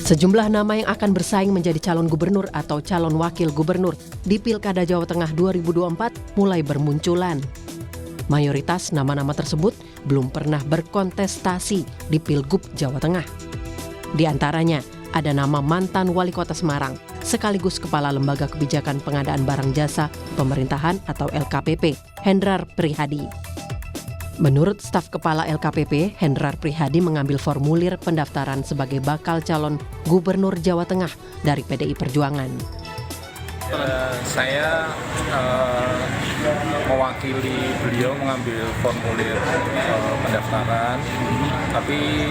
Sejumlah nama yang akan bersaing menjadi calon gubernur atau calon wakil gubernur di Pilkada Jawa Tengah 2024 mulai bermunculan. Mayoritas nama-nama tersebut belum pernah berkontestasi di Pilgub Jawa Tengah. Di antaranya ada nama mantan Wali Kota Semarang, sekaligus Kepala Lembaga Kebijakan Pengadaan Barang Jasa Pemerintahan atau LKPP, Hendrar Prihadi. Menurut staf Kepala LKPP, Hendrar Prihadi mengambil formulir pendaftaran sebagai bakal calon Gubernur Jawa Tengah dari PDI Perjuangan. Saya mewakili beliau mengambil formulir pendaftaran, tapi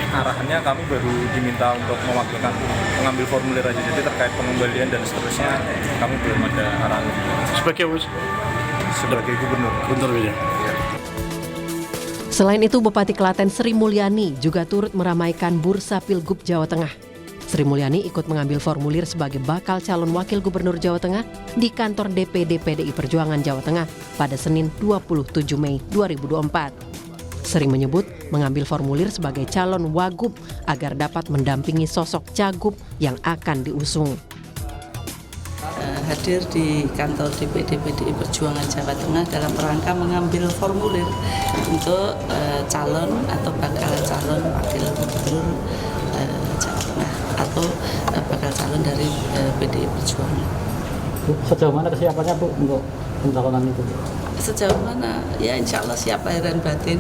arahannya kami baru diminta untuk mewakilkan mengambil formulir aja, jadi terkait pengembalian dan seterusnya kami belum ada arahan. Sebagai gubernur. Ya. Selain itu, Bupati Klaten Sri Mulyani juga turut meramaikan bursa Pilgub Jawa Tengah. Sri Mulyani ikut mengambil formulir sebagai bakal calon wakil gubernur Jawa Tengah di kantor DPD PDI Perjuangan Jawa Tengah pada Senin 27 Mei 2024. Sri menyebut mengambil formulir sebagai calon wagub agar dapat mendampingi sosok cagup yang akan diusung. Hadir di kantor DPD PDI Perjuangan Jawa Tengah dalam rangka mengambil formulir untuk calon atau bakal calon wakil gubernur Jawa Tengah atau bakal calon dari PDI Perjuangan. Sejauh mana kesiapannya Bu untuk pencalonan itu? Sejauh mana? Ya insya Allah siap lahir dan batin.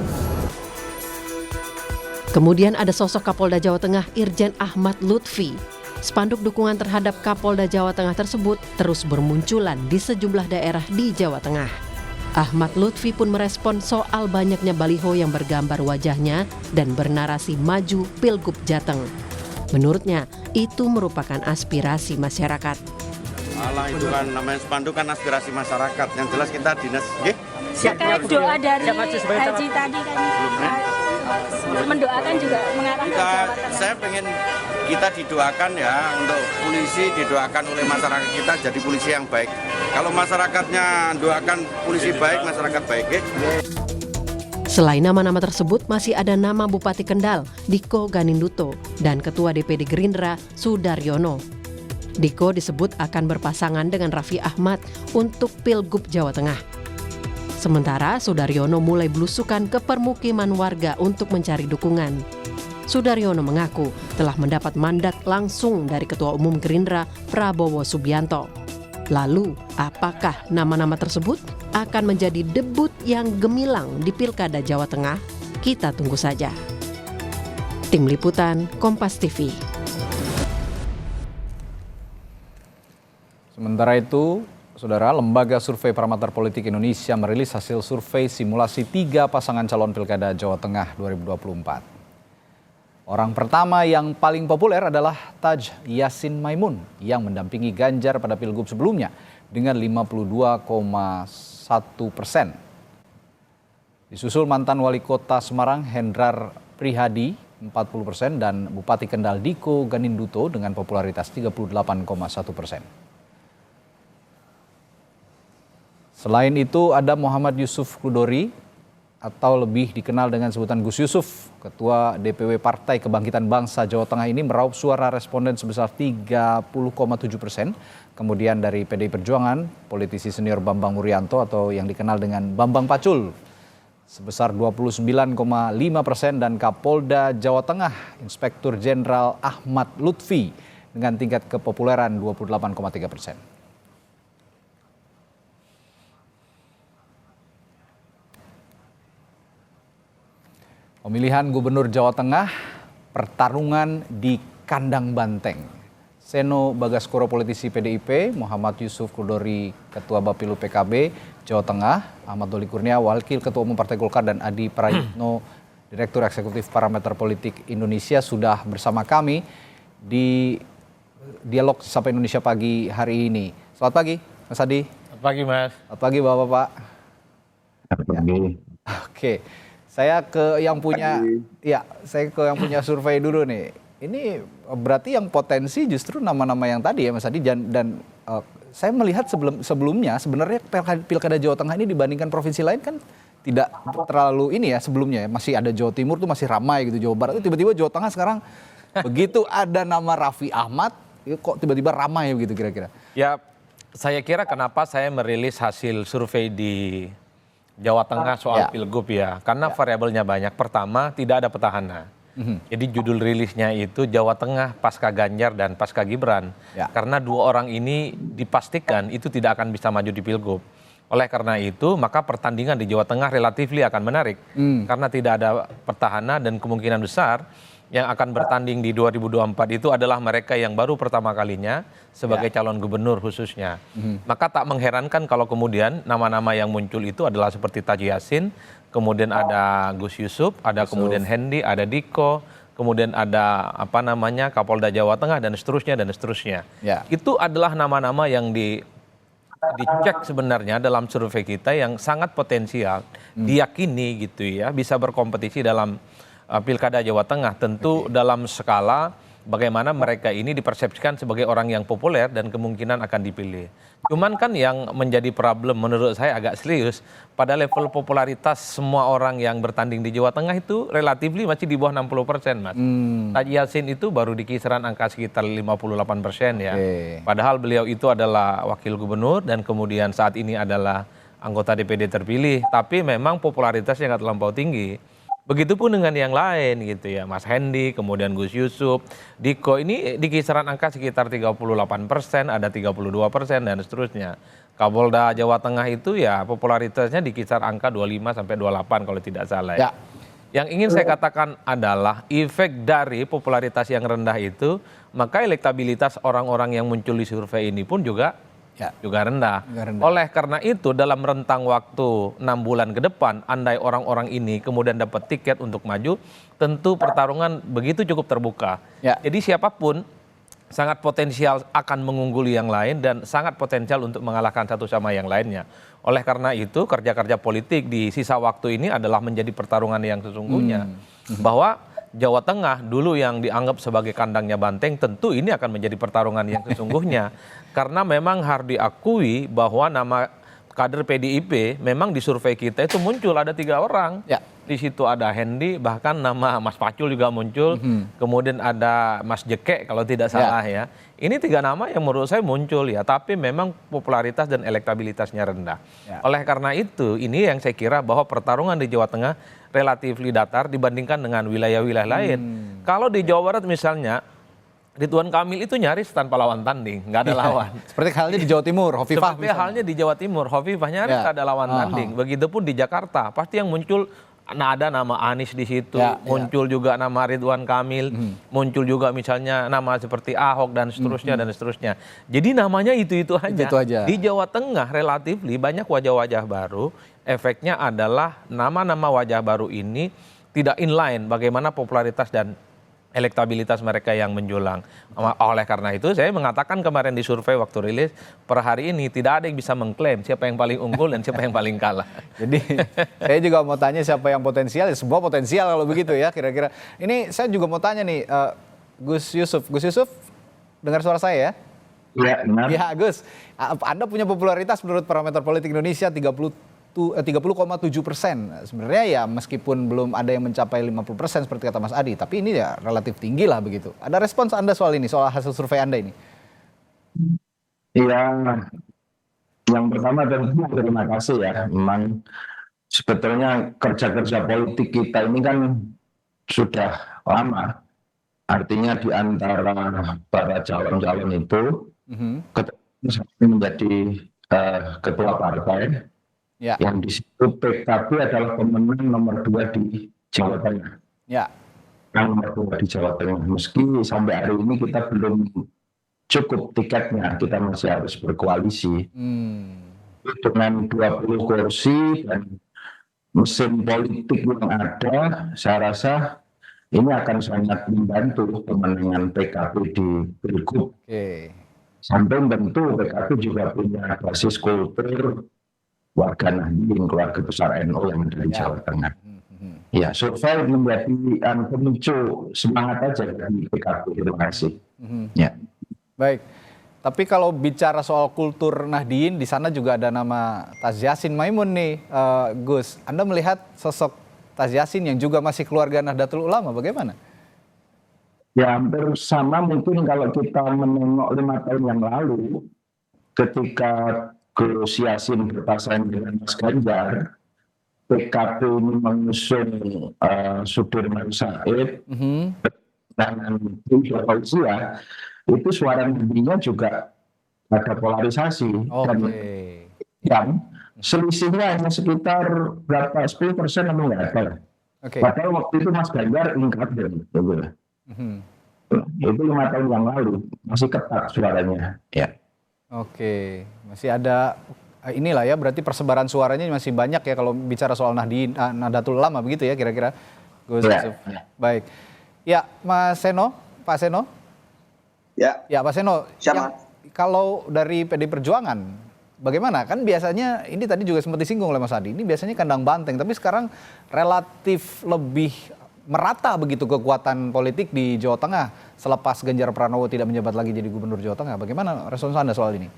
Kemudian ada sosok Kapolda Jawa Tengah Irjen Ahmad Lutfi. Spanduk dukungan terhadap Kapolda Jawa Tengah tersebut terus bermunculan di sejumlah daerah di Jawa Tengah. Ahmad Lutfi pun merespon soal banyaknya baliho yang bergambar wajahnya dan bernarasi maju Pilgub Jateng. Menurutnya, itu merupakan aspirasi masyarakat. Alah, itu kan namanya spanduk kan aspirasi masyarakat. Yang jelas kita dinas, terkait doa dari Haji tadi kan mendoakan juga mengarahkan Jawa Tengah. Saya pengen kita didoakan ya, untuk polisi didoakan oleh masyarakat kita jadi polisi yang baik. Kalau masyarakatnya doakan polisi baik, masyarakat baik. Selain nama-nama tersebut, masih ada nama Bupati Kendal, Diko Ganinduto, dan Ketua DPD Gerindra, Sudaryono. Diko disebut akan berpasangan dengan Raffi Ahmad untuk Pilgub Jawa Tengah. Sementara Sudaryono mulai belusukan ke permukiman warga untuk mencari dukungan. Sudaryono mengaku telah mendapat mandat langsung dari Ketua Umum Gerindra Prabowo Subianto. Lalu, apakah nama-nama tersebut akan menjadi debut yang gemilang di Pilkada Jawa Tengah? Kita tunggu saja. Tim Liputan, Kompas TV. Sementara itu, Saudara, Lembaga Survei Parameter Politik Indonesia merilis hasil survei simulasi 3 pasangan calon Pilkada Jawa Tengah 2024. Orang pertama yang paling populer adalah Taj Yassin Maimun yang mendampingi Ganjar pada Pilgub sebelumnya dengan 52,1%. Disusul mantan Wali Kota Semarang Hendrar Prihadi 40% dan Bupati Kendal Diko Ganinduto dengan popularitas 38,1%. Selain itu ada Muhammad Yusuf Kudori atau lebih dikenal dengan sebutan Gus Yusuf, Ketua DPW Partai Kebangkitan Bangsa Jawa Tengah ini meraup suara responden sebesar 30,7%. Kemudian dari PDI Perjuangan, politisi senior Bambang Wuryanto atau yang dikenal dengan Bambang Pacul sebesar 29,5% dan Kapolda Jawa Tengah, Inspektur Jenderal Ahmad Lutfi dengan tingkat kepopuleran 28,3%. Pemilihan Gubernur Jawa Tengah, pertarungan di kandang banteng. Seno Bagaskoro politisi PDIP, Muhammad Yusuf Kudori Ketua Bapilu PKB Jawa Tengah, Ahmad Doli Kurnia Wakil Ketua Umum Partai Golkar dan Adi Prayitno Direktur Eksekutif Parameter Politik Indonesia sudah bersama kami di Dialog Sapa Indonesia pagi hari ini. Selamat pagi Mas Adi. Selamat pagi Mas. Selamat pagi Bapak-bapak. Selamat pagi. Oke. Saya ke yang punya survei dulu nih. Ini berarti yang potensi justru nama-nama yang tadi ya Mas Adi dan saya melihat sebelumnya sebenarnya Pilkada Jawa Tengah ini dibandingkan provinsi lain kan tidak terlalu ini ya sebelumnya ya. Masih ada Jawa Timur tuh masih ramai gitu, Jawa Barat itu tiba-tiba Jawa Tengah sekarang Begitu ada nama Raffi Ahmad, kok tiba-tiba ramai begitu kira-kira? Ya, saya kira kenapa saya merilis hasil survei di Jawa Tengah soal Pilgub ya. Karena variabelnya banyak. Pertama, tidak ada petahana. Jadi judul rilisnya itu Jawa Tengah pasca Ganjar dan pasca Gibran. Karena dua orang ini dipastikan itu tidak akan bisa maju di Pilgub. Oleh karena itu, maka pertandingan di Jawa Tengah relatif akan menarik. Karena tidak ada petahana dan kemungkinan besar yang akan bertanding di 2024 itu adalah mereka yang baru pertama kalinya sebagai calon gubernur khususnya. Maka tak mengherankan kalau kemudian nama-nama yang muncul itu adalah seperti Taji Yassin, kemudian ada Gus Yusuf, ada kemudian Hendi, ada Diko, kemudian ada Kapolda Jawa Tengah dan seterusnya dan seterusnya. Itu adalah nama-nama yang dicek sebenarnya dalam survei kita yang sangat potensial, diyakini gitu ya, bisa berkompetisi dalam Pilkada Jawa Tengah. Tentu dalam skala bagaimana mereka ini dipersepsikan sebagai orang yang populer dan kemungkinan akan dipilih. Cuman kan yang menjadi problem menurut saya agak serius, pada level popularitas semua orang yang bertanding di Jawa Tengah itu relatif masih di bawah 60%, Mas. Taji Yassin itu baru di kisaran angka sekitar 58% ya. Padahal beliau itu adalah wakil gubernur dan kemudian saat ini adalah anggota DPD terpilih, tapi memang popularitasnya nggak terlampau tinggi. Begitupun dengan yang lain gitu ya, Mas Hendi, kemudian Gus Yusuf, Diko ini di kisaran angka sekitar 38%, ada 32% dan seterusnya. Kapolda Jawa Tengah itu ya popularitasnya di kisar angka 25 sampai 28 kalau tidak salah ya. Yang ingin saya katakan adalah efek dari popularitas yang rendah itu, maka elektabilitas orang-orang yang muncul di survei ini pun juga rendah. Oleh karena itu dalam rentang waktu 6 bulan ke depan, andai orang-orang ini kemudian dapat tiket untuk maju, tentu pertarungan begitu cukup terbuka. Jadi siapapun sangat potensial akan mengungguli yang lain dan sangat potensial untuk mengalahkan satu sama yang lainnya. Oleh karena itu kerja-kerja politik di sisa waktu ini adalah menjadi pertarungan yang sesungguhnya. Bahwa Jawa Tengah dulu yang dianggap sebagai kandangnya banteng, tentu ini akan menjadi pertarungan yang sesungguhnya. Karena memang harus diakui bahwa nama kader PDIP memang di survei kita itu muncul ada 3 orang. Di situ ada Hendi, bahkan nama Mas Pacul juga muncul. Kemudian ada Mas Jeke kalau tidak salah ya. Ini 3 nama yang menurut saya muncul ya, tapi memang popularitas dan elektabilitasnya rendah. Oleh karena itu ini yang saya kira bahwa pertarungan di Jawa Tengah relatif datar dibandingkan dengan wilayah-wilayah lain. Kalau di Jawa Barat misalnya, Ridwan Kamil itu nyaris tanpa lawan tanding, nggak ada lawan. Seperti halnya di Jawa Timur, Hovifah Seperti halnya di Jawa Timur, Hovifah nyaris ada lawan tanding. Begitupun di Jakarta, pasti yang muncul ada nama Anies di situ, muncul juga nama Ridwan Kamil, muncul juga misalnya nama seperti Ahok dan seterusnya dan seterusnya. Jadi namanya itu aja. Di Jawa Tengah relatif banyak wajah-wajah baru. Efeknya adalah nama-nama wajah baru ini tidak inline bagaimana popularitas dan elektabilitas mereka yang menjulang. Oleh karena itu saya mengatakan kemarin di survei waktu rilis, per hari ini tidak ada yang bisa mengklaim siapa yang paling unggul dan siapa yang paling kalah. Jadi saya juga mau tanya siapa yang potensial, ya semua potensial kalau begitu ya kira-kira. Ini saya juga mau tanya nih, Gus Yusuf, dengar suara saya ya? Iya, benar. Ya Gus, Anda punya popularitas menurut Parameter Politik Indonesia 30,7%. Sebenarnya ya meskipun belum ada yang mencapai 50% seperti kata Mas Adi, tapi ini ya relatif tinggi lah begitu. Ada respons Anda soal ini, soal hasil survei Anda ini? Iya, yang pertama tentu terima kasih ya. Memang sebetulnya kerja-kerja politik kita ini kan sudah lama. Artinya di antara para calon-calon itu, menjadi ketua partai, yang di situ PKB adalah pemenang nomor 2 di Jawa Tengah. Nomor 2 di Jawa Tengah. Meski sampai hari ini kita belum cukup tiketnya, kita masih harus berkoalisi. Dengan 20 kursi dan mesin politik yang ada, saya rasa ini akan sangat membantu pemenangan PKB di Pilgub. Sampai tentu PKB juga punya basis kultur warga Nahdien, keluarga besar NU yang ada di Jawa Tengah. Ya, survei menjadi pemicu semangat aja dari PKB. Terima kasih. Baik. Tapi kalau bicara soal kultur Nahdien, di sana juga ada nama Taji Yassin Maimun nih, Gus. Anda melihat sosok Taji Yassin yang juga masih keluarga Nahdlatul Ulama, bagaimana? Ya hampir sama mungkin kalau kita menengok 5 tahun yang lalu ketika Gus Yassin berpasangan dengan Mas Ganjar, PKB ini mengusung Sudirman Said dengan Jokowi ya, itu suara nantinya juga ada polarisasi. Dan yang selisihnya hanya sekitar berapa 10% atau nggak ada. Padahal waktu itu Mas Ganjar ingkar gitu. Itu 5 tahun yang lalu masih ketat suaranya. Ya. Masih ada inilah ya, berarti persebaran suaranya masih banyak ya kalau bicara soal Nahdlatul Ulama begitu ya kira-kira. Gus Yusuf. Baik. Ya, Mas Seno, Pak Seno. Ya, Pak Seno. Kalau dari PD Perjuangan, bagaimana? Kan biasanya ini tadi juga sempat disinggung oleh Mas Adi. Ini biasanya kandang banteng, tapi sekarang relatif lebih merata begitu kekuatan politik di Jawa Tengah selepas Ganjar Pranowo tidak menjabat lagi jadi Gubernur Jawa Tengah. Bagaimana respons Anda soal ini?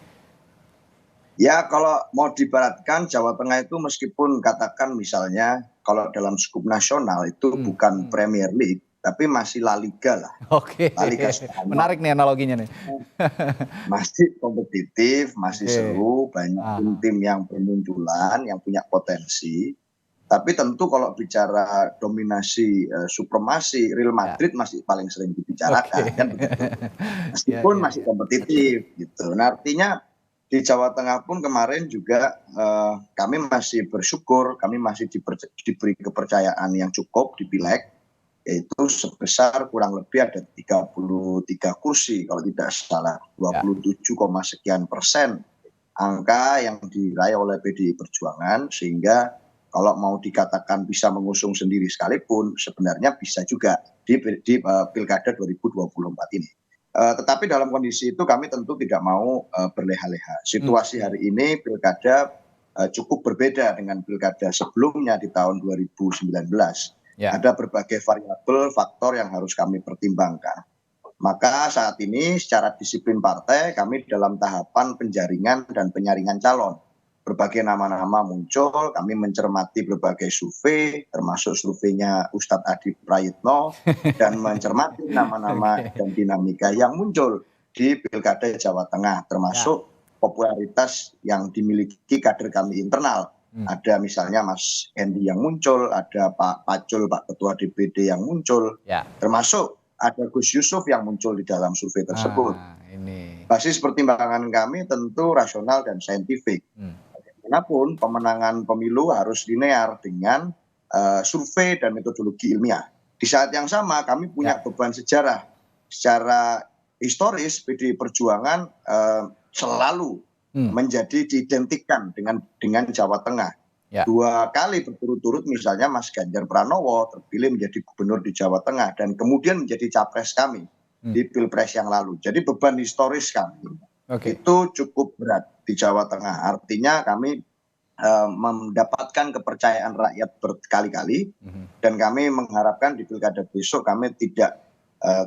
Ya, kalau mau dibaratkan Jawa Tengah itu meskipun katakan misalnya kalau dalam skup nasional itu bukan Premier League, tapi masih La Liga lah. La Liga menarik nih analoginya nih. Masih kompetitif, masih seru, banyak tim yang bermunculan, yang punya potensi. Tapi tentu kalau bicara dominasi, supremasi, Real Madrid masih paling sering dibicarakan. Kan begitu. Meskipun masih kompetitif gitu. Nah, artinya di Jawa Tengah pun kemarin juga kami masih bersyukur, kami masih diberi kepercayaan yang cukup di Pileg, yaitu sebesar kurang lebih ada 33 kursi kalau tidak salah, 27, sekian persen angka yang diraih oleh PDI Perjuangan, sehingga kalau mau dikatakan bisa mengusung sendiri sekalipun sebenarnya bisa juga di Pilkada 2024 ini. Tetapi dalam kondisi itu kami tentu tidak mau berleha-leha. Situasi hari ini Pilkada cukup berbeda dengan Pilkada sebelumnya di tahun 2019. Ada berbagai variabel faktor yang harus kami pertimbangkan. Maka saat ini secara disiplin partai kami dalam tahapan penjaringan dan penyaringan calon. Berbagai nama-nama muncul, kami mencermati berbagai survei, termasuk surveinya Ustadz Adi Prayitno, dan mencermati nama-nama dan dinamika yang muncul di Pilkada Jawa Tengah, termasuk popularitas yang dimiliki kader kami internal. Ada misalnya Mas Hendy yang muncul, ada Pak Pacul, Pak Ketua DPD yang muncul, termasuk ada Gus Yusuf yang muncul di dalam survei tersebut. Basis pertimbangan kami tentu rasional dan saintifik. Bagaimanapun pemenangan pemilu harus linear dengan survei dan metodologi ilmiah. Di saat yang sama kami punya beban sejarah. Secara historis PDI Perjuangan selalu menjadi diidentikan dengan Jawa Tengah. 2 kali berturut-turut misalnya Mas Ganjar Pranowo terpilih menjadi gubernur di Jawa Tengah dan kemudian menjadi capres kami di Pilpres yang lalu. Jadi beban historis kami itu cukup berat di Jawa Tengah. Artinya kami mendapatkan kepercayaan rakyat berkali-kali dan kami mengharapkan di Pilkada besok kami tidak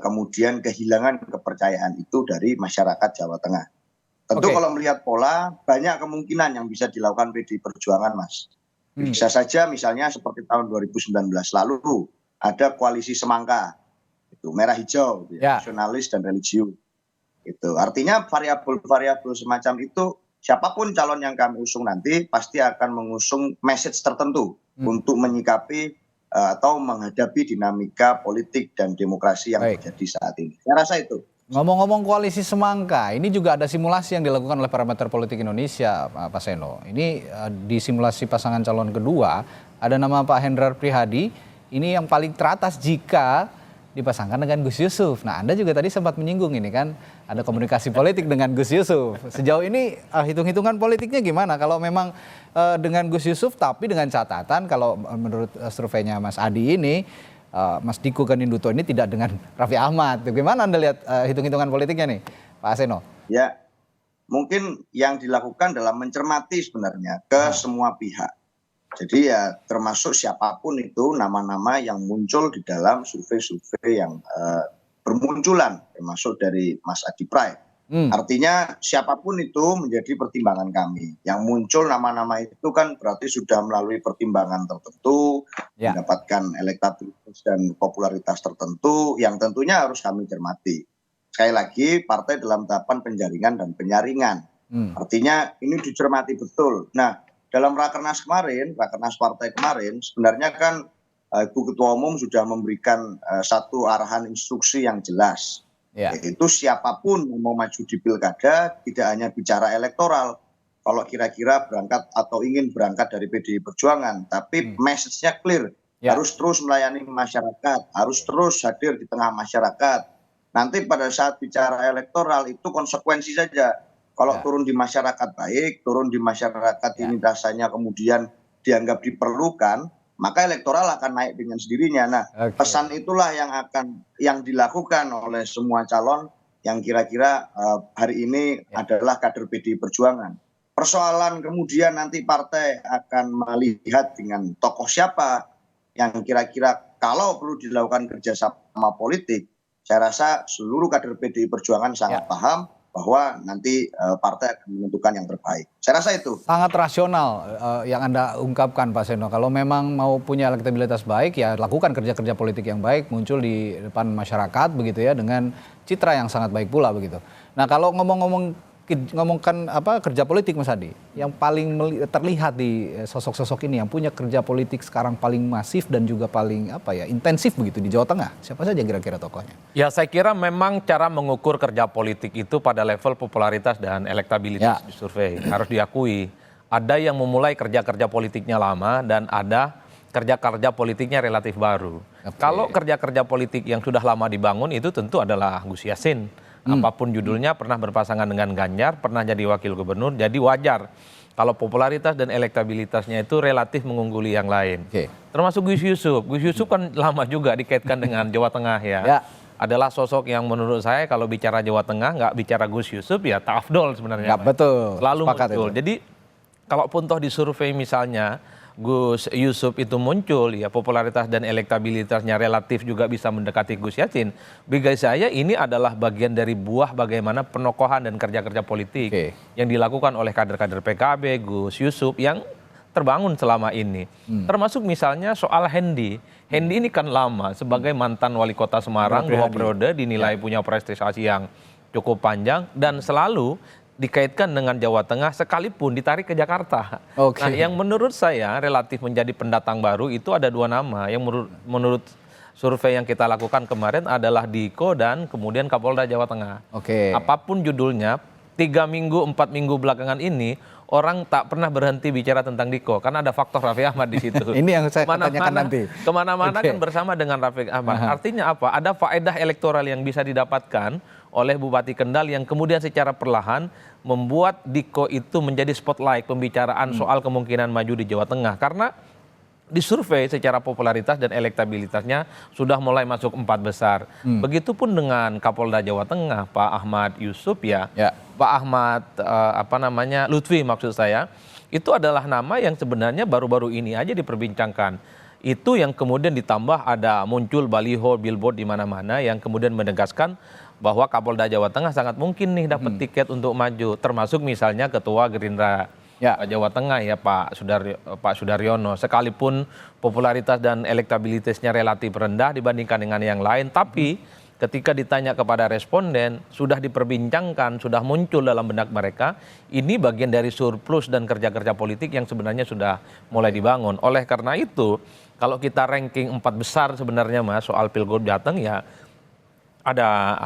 kemudian kehilangan kepercayaan itu dari masyarakat Jawa Tengah. Tentu kalau melihat pola, banyak kemungkinan yang bisa dilakukan PDI Perjuangan, Mas. Bisa saja misalnya seperti tahun 2019 lalu, ada koalisi semangka, itu merah hijau, nasionalis dan religius. Itu artinya variabel-variabel semacam itu, siapapun calon yang kami usung nanti, pasti akan mengusung message tertentu untuk menyikapi atau menghadapi dinamika politik dan demokrasi yang terjadi saat ini. Saya rasa itu. Ngomong-ngomong koalisi semangka, ini juga ada simulasi yang dilakukan oleh Parameter Politik Indonesia, Pak Seno. Ini di simulasi pasangan calon kedua, ada nama Pak Hendrar Prihadi, ini yang paling teratas jika dipasangkan dengan Gus Yusuf. Nah, Anda juga tadi sempat menyinggung ini kan, ada komunikasi politik dengan Gus Yusuf. Sejauh ini hitung-hitungan politiknya gimana? Kalau memang dengan Gus Yusuf, tapi dengan catatan kalau menurut surveinya Mas Adi ini, Mas Diko Ganinduto ini tidak dengan Raffi Ahmad. Bagaimana Anda lihat hitung-hitungan politiknya nih, Pak Seno? Ya, mungkin yang dilakukan dalam mencermati sebenarnya ke semua pihak. Jadi ya termasuk siapapun itu nama-nama yang muncul di dalam survei-survei yang bermunculan, termasuk dari Mas Adi Pray. Artinya siapapun itu menjadi pertimbangan kami. Yang muncul nama-nama itu kan berarti sudah melalui pertimbangan tertentu, mendapatkan elektabilitas dan popularitas tertentu yang tentunya harus kami cermati. Sekali lagi, partai dalam tahapan penjaringan dan penyaringan. Artinya ini dicermati betul. Nah, dalam rakernas kemarin, rakernas partai kemarin, sebenarnya kan Ibu Ketua Umum sudah memberikan satu arahan instruksi yang jelas. Yaitu siapapun yang mau maju di pilkada tidak hanya bicara elektoral. Kalau kira-kira berangkat atau ingin berangkat dari PDI Perjuangan, tapi message-nya clear. Harus terus melayani masyarakat, harus terus hadir di tengah masyarakat. Nanti pada saat bicara elektoral itu konsekuensi saja. Kalau turun di masyarakat baik, turun di masyarakat ini rasanya kemudian dianggap diperlukan, maka elektoral akan naik dengan sendirinya. Nah, pesan itulah yang dilakukan oleh semua calon yang kira-kira hari ini adalah kader PDI Perjuangan. Persoalan kemudian nanti partai akan melihat dengan tokoh siapa yang kira-kira kalau perlu dilakukan kerjasama politik, saya rasa seluruh kader PDI Perjuangan sangat paham bahwa nanti partai akan menentukan yang terbaik. Saya rasa itu. Sangat rasional yang Anda ungkapkan, Pak Seno. Kalau memang mau punya elektabilitas baik, ya lakukan kerja-kerja politik yang baik, muncul di depan masyarakat begitu ya, dengan citra yang sangat baik pula begitu. Nah, kalau ngomongkan kerja politik, Mas Adi, yang paling terlihat di sosok-sosok ini yang punya kerja politik sekarang paling masif dan juga paling intensif begitu di Jawa Tengah, siapa saja kira-kira tokohnya? Ya, saya kira memang cara mengukur kerja politik itu pada level popularitas dan elektabilitas di survei. Harus diakui, ada yang memulai kerja-kerja politiknya lama dan ada kerja-kerja politiknya relatif baru. Kalau kerja-kerja politik yang sudah lama dibangun itu tentu adalah Gus Yassin. Apapun judulnya, pernah berpasangan dengan Ganjar, pernah jadi wakil gubernur, jadi wajar kalau popularitas dan elektabilitasnya itu relatif mengungguli yang lain. Termasuk Gus Yusuf. Gus Yusuf kan lama juga dikaitkan dengan Jawa Tengah ya. Adalah sosok yang menurut saya kalau bicara Jawa Tengah, nggak bicara Gus Yusuf ya tak afdol sebenarnya. Betul. Selalu Sepakat muncul. itu. Jadi kalaupun toh di survei misalnya Gus Yusuf itu muncul, ya popularitas dan elektabilitasnya relatif juga bisa mendekati Gus Yassin. Bagi saya ini adalah bagian dari buah bagaimana penokohan dan kerja-kerja politik yang dilakukan oleh kader-kader PKB, Gus Yusuf yang terbangun selama ini. Termasuk misalnya soal Hendi. Hendi ini kan lama sebagai mantan wali kota Semarang, 2 periode dinilai punya prestasi yang cukup panjang dan selalu dikaitkan dengan Jawa Tengah sekalipun ditarik ke Jakarta. Nah, yang menurut saya relatif menjadi pendatang baru itu ada 2 nama yang menurut survei yang kita lakukan kemarin adalah Diko dan kemudian Kapolda Jawa Tengah. Apapun judulnya, 3 minggu, 4 minggu belakangan ini orang tak pernah berhenti bicara tentang Diko karena ada faktor Raffi Ahmad di situ. Ini yang saya tanyakan nanti. Kemana-mana kan bersama dengan Raffi Ahmad. Artinya apa? Ada faedah elektoral yang bisa didapatkan oleh Bupati Kendal yang kemudian secara perlahan membuat Diko itu menjadi spotlight pembicaraan soal kemungkinan maju di Jawa Tengah. Karena di survei secara popularitas dan elektabilitasnya sudah mulai masuk 4 besar. Begitupun dengan Kapolda Jawa Tengah, Pak Ahmad Yusuf Pak Ahmad Lutfi maksud saya, itu adalah nama yang sebenarnya baru-baru ini aja diperbincangkan. Itu yang kemudian ditambah ada muncul baliho, billboard di mana-mana yang kemudian menegaskan bahwa Kapolda Jawa Tengah sangat mungkin nih dapat tiket untuk maju, termasuk misalnya Ketua Gerindra Jawa Tengah ya Pak Sudaryono, sekalipun popularitas dan elektabilitasnya relatif rendah dibandingkan dengan yang lain, tapi ketika ditanya kepada responden sudah diperbincangkan, sudah muncul dalam benak mereka, ini bagian dari surplus dan kerja-kerja politik yang sebenarnya sudah mulai dibangun. Oleh karena itu, kalau kita ranking 4 besar sebenarnya Mas soal Pilgub Jateng ya ada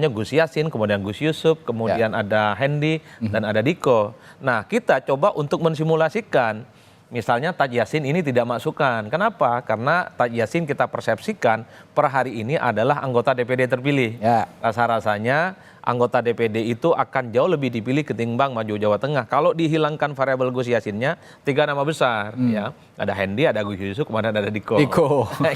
Gus Yassin, kemudian Gus Yusuf, kemudian ada Hendi dan ada Diko. Nah, kita coba untuk mensimulasikan misalnya Taj Yassin ini tidak masukkan. Kenapa? Karena Taj Yassin kita persepsikan per hari ini adalah anggota DPD terpilih. Rasa-rasanya anggota DPD itu akan jauh lebih dipilih ketimbang maju Jawa Tengah. Kalau dihilangkan variabel Gus Yassinnya, 3 nama besar ya. Ada Hendi, ada Gus Yusuf, kemudian ada Diko. Nah,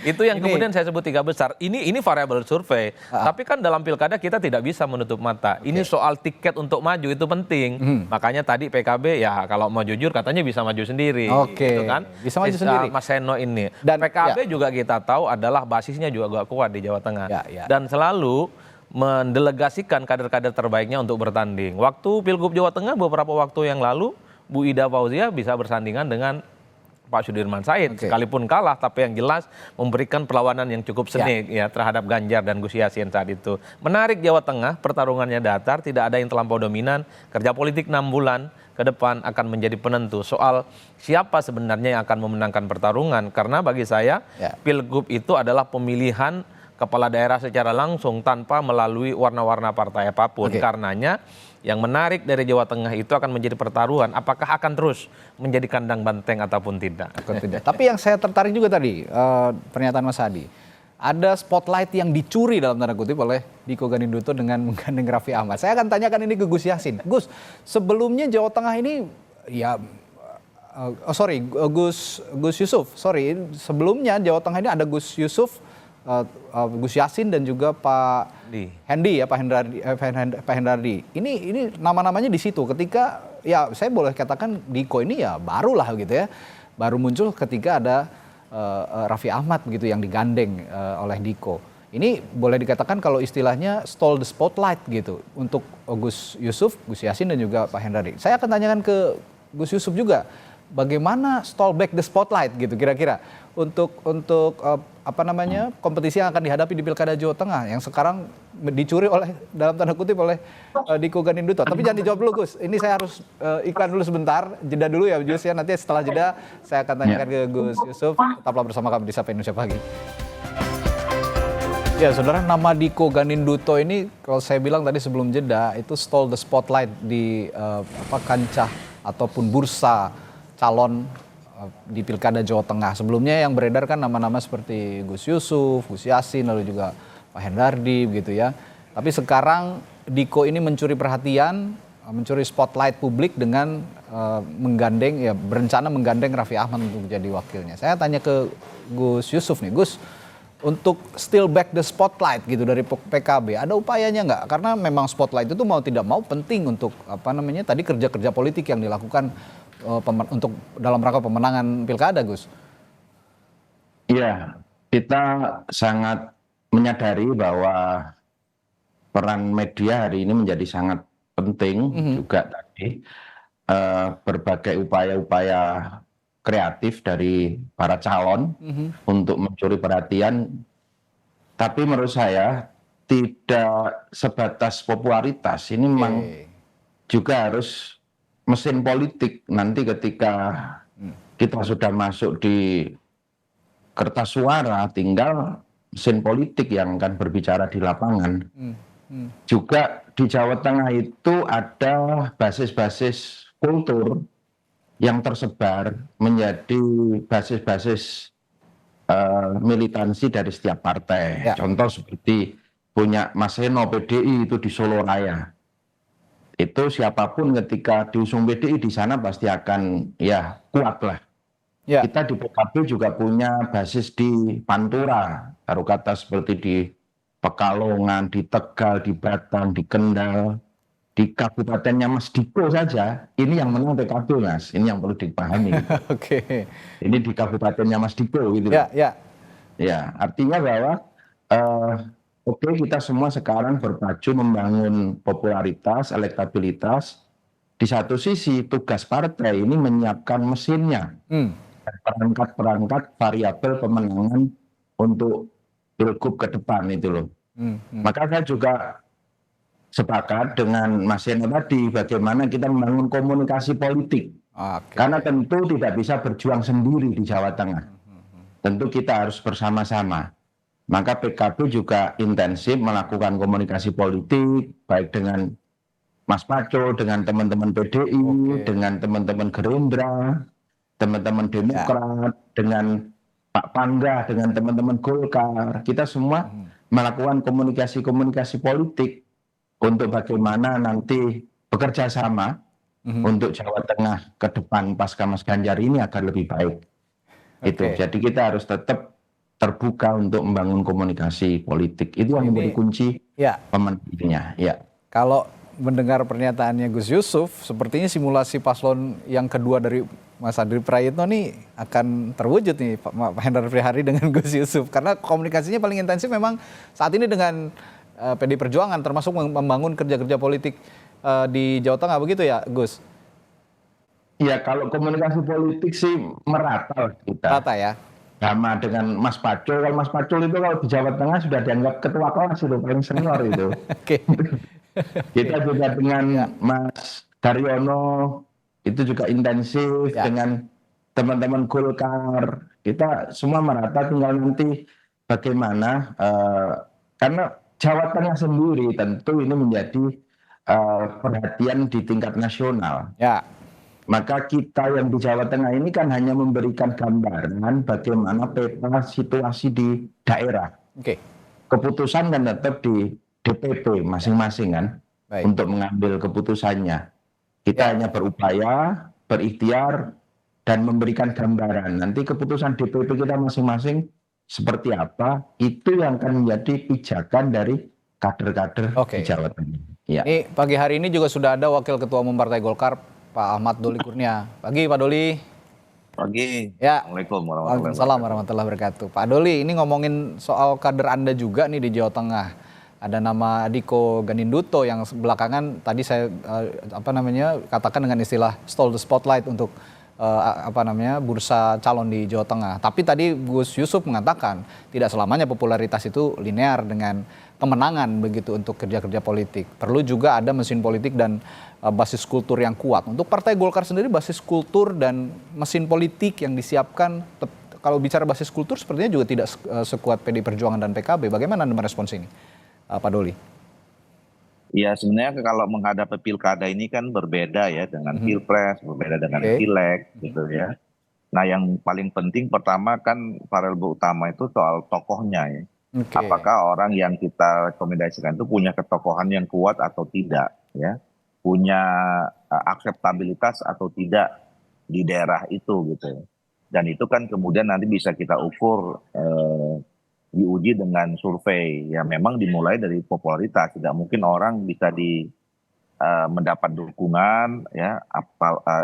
itu yang kemudian saya sebut 3 besar. Ini variabel survei. Tapi kan dalam pilkada kita tidak bisa menutup mata. Ini soal tiket untuk maju itu penting. Makanya tadi PKB ya kalau mau jujur katanya bisa maju sendiri. Gitu kan? Bisa maju sendiri. Mas Seno ini. Dan PKB juga kita tahu adalah basisnya juga kuat di Jawa Tengah. Dan selalu mendelegasikan kader-kader terbaiknya untuk bertanding. Waktu Pilgub Jawa Tengah beberapa waktu yang lalu, Bu Ida Fauzia bisa bersandingan dengan Pak Sudirman Said. Sekalipun kalah, tapi yang jelas memberikan perlawanan yang cukup sengit ya terhadap Ganjar dan Gus Yassin saat itu. Menarik Jawa Tengah, pertarungannya datar, tidak ada yang terlampau dominan. Kerja politik 6 bulan ke depan akan menjadi penentu soal siapa sebenarnya yang akan memenangkan pertarungan. Karena bagi saya, Pilgub itu adalah pemilihan kepala daerah secara langsung tanpa melalui warna-warna partai apapun. Karenanya yang menarik dari Jawa Tengah itu akan menjadi pertaruhan apakah akan terus menjadi kandang banteng ataupun tidak. Tapi yang saya tertarik juga tadi pernyataan Mas Hadi. Ada spotlight yang dicuri dalam tanda kutip oleh Diko Ganinduto dengan menggandeng Raffi Ahmad. Saya akan tanyakan ini ke Gus Yassin. Gus, sebelumnya Jawa Tengah ini ya Gus Yusuf. Sebelumnya Jawa Tengah ini ada Gus Yusuf, Gus Yassin dan juga Pak Hendy ya, Pak Hendardi. Ini nama-namanya di situ. Ketika ya saya boleh katakan Diko ini ya barulah gitu ya. Baru muncul ketika ada Raffi Ahmad begitu yang digandeng oleh Diko. Ini boleh dikatakan kalau istilahnya stole the spotlight gitu untuk Gus Yusuf, Gus Yassin dan juga Pak Hendardi. Saya akan tanyakan ke Gus Yusuf juga. Bagaimana stall back the spotlight gitu kira-kira untuk kompetisi yang akan dihadapi di Pilkada Jawa Tengah yang sekarang dicuri oleh dalam tanda kutip oleh Diko Ganinduto. Tapi jangan dijawab dulu Gus. Ini saya harus iklan dulu sebentar, jeda dulu ya Gus ya. Nanti setelah jeda saya akan tanyakan ke Gus Yusuf. Tetaplah bersama kami di Sapa Indonesia Pagi. Ya saudara, nama Diko Ganinduto ini kalau saya bilang tadi sebelum jeda itu stole the spotlight di kancah ataupun bursa calon di Pilkada Jawa Tengah. Sebelumnya yang beredar kan nama-nama seperti Gus Yusuf, Gus Yassin, lalu juga Pak Hendardi begitu ya. Tapi sekarang Diko ini mencuri perhatian, mencuri spotlight publik dengan berencana menggandeng Raffi Ahmad untuk menjadi wakilnya. Saya tanya ke Gus Yusuf nih, Gus, untuk still back the spotlight gitu dari PKB, ada upayanya nggak? Karena memang spotlight itu mau tidak mau penting untuk tadi kerja-kerja politik yang dilakukan untuk dalam rangka pemenangan pilkada, Gus. Iya, kita sangat menyadari bahwa peran media hari ini menjadi sangat penting juga tadi berbagai upaya-upaya kreatif dari para calon untuk mencuri perhatian. Tapi menurut saya tidak sebatas popularitas, ini memang juga harus mesin politik. Nanti ketika kita sudah masuk di kertas suara, tinggal mesin politik yang akan berbicara di lapangan. Juga di Jawa Tengah itu ada basis-basis kultur yang tersebar menjadi basis-basis militansi dari setiap partai. Contoh seperti punya Mas Heno PDI itu di Solo Raya. Itu siapapun ketika diusung PDI di sana pasti akan ya kuat lah. Kita di PKB juga punya basis di Pantura, taruh kata seperti di Pekalongan, di Tegal, di Batang, di Kendal, di kabupatennya Mas Diko saja. Ini yang menang PKB, Mas. Ini yang perlu dipahami. Ini di kabupatennya Mas Diko gitu. Ya, artinya bahwa oke, kita semua sekarang berpacu membangun popularitas, elektabilitas. Di satu sisi tugas partai ini menyiapkan mesinnya, perangkat-perangkat variabel pemenangan untuk pilgub ke depan itu loh. Maka saya juga sepakat dengan Mas Heno tadi bagaimana kita membangun komunikasi politik. Karena tentu tidak bisa berjuang sendiri di Jawa Tengah. Tentu kita harus bersama-sama. Maka PKB juga intensif melakukan komunikasi politik, baik dengan Mas Pacul, dengan teman-teman PDI, dengan teman-teman Gerindra, teman-teman Demokrat, dengan Pak Pangga, dengan teman-teman Golkar. Kita semua melakukan komunikasi-komunikasi politik untuk bagaimana nanti bekerja sama untuk Jawa Tengah ke depan pasca Mas Ganjar ini agar lebih baik. Itu. Jadi kita harus tetap terbuka untuk membangun komunikasi politik. Itu yang menjadi kunci pemenangnya. Kalau mendengar pernyataannya Gus Yusuf, sepertinya simulasi paslon yang kedua dari Mas Adri Prayitno nih akan terwujud nih Pak Hendrar Prihari dengan Gus Yusuf. Karena komunikasinya paling intensif memang saat ini dengan PD Perjuangan, termasuk membangun kerja-kerja politik di Jawa Tengah, begitu ya Gus? Ya kalau komunikasi politik sih merata lah kita. Merata ya? Sama dengan Mas Pacul, kalau Mas Pacul itu kalau di Jawa Tengah sudah dianggap ketua kelas itu, paling senior itu. Oke. Kita juga dengan Mas Daryono itu juga intensif, dengan teman-teman Golkar. Kita semua merata, tinggal nanti bagaimana, karena Jawa Tengah sendiri tentu ini menjadi perhatian di tingkat nasional. Ya. Maka kita yang di Jawa Tengah ini kan hanya memberikan gambaran bagaimana peta situasi di daerah. Oke. Keputusan kan tetap di DPP masing-masing kan, untuk mengambil keputusannya. Kita hanya berupaya, berikhtiar, dan memberikan gambaran. Nanti keputusan DPP kita masing-masing seperti apa, itu yang akan menjadi pijakan dari kader-kader di Jawa Tengah. Ya. Ini pagi hari ini juga sudah ada Wakil Ketua Umum Partai Golkar, Pak Ahmad Doli Kurnia. Pagi Pak Doli. Pagi. Ya. Assalamualaikum warahmatullahi wabarakatuh. Pak Doli, ini ngomongin soal kader Anda juga nih di Jawa Tengah. Ada nama Diko Ganinduto yang belakangan tadi saya katakan dengan istilah stole the spotlight untuk bursa calon di Jawa Tengah. Tapi tadi Gus Yusuf mengatakan tidak selamanya popularitas itu linear dengan kemenangan begitu untuk kerja-kerja politik. Perlu juga ada mesin politik dan basis kultur yang kuat. Untuk Partai Golkar sendiri basis kultur dan mesin politik yang disiapkan, kalau bicara basis kultur sepertinya juga tidak sekuat PD Perjuangan dan PKB. Bagaimana Anda merespons ini, Pak Doli? Ya sebenarnya kalau menghadapi pilkada ini kan berbeda ya dengan pilpres, berbeda dengan pileg gitu ya. Nah yang paling penting pertama kan variabel utama itu soal tokohnya ya. Apakah orang yang kita rekomendasikan itu punya ketokohan yang kuat atau tidak ya, punya akseptabilitas atau tidak di daerah itu gitu. Dan itu kan kemudian nanti bisa kita ukur, diuji dengan survei. Ya memang dimulai dari popularitas, tidak mungkin orang bisa mendapat dukungan ya,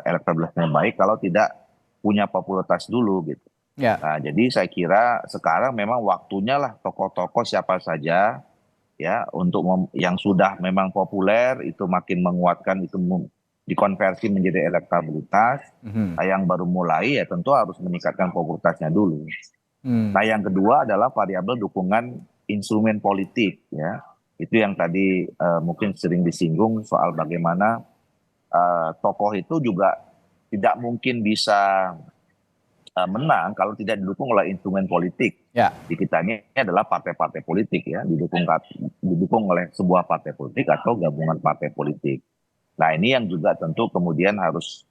elektabilitasnya baik kalau tidak punya popularitas dulu gitu. Ya. Nah, jadi saya kira sekarang memang waktunya lah tokoh-tokoh siapa saja ya untuk yang sudah memang populer itu makin menguatkan, itu dikonversi menjadi elektabilitas. Nah, yang baru mulai ya tentu harus meningkatkan popularitasnya dulu. Nah, yang kedua adalah variabel dukungan instrumen politik ya. Itu yang tadi mungkin sering disinggung soal bagaimana tokoh itu juga tidak mungkin bisa menang kalau tidak didukung oleh instrumen politik. Ya. Di kita ini adalah partai-partai politik ya, didukung oleh sebuah partai politik atau gabungan partai politik. Nah ini yang juga tentu kemudian harus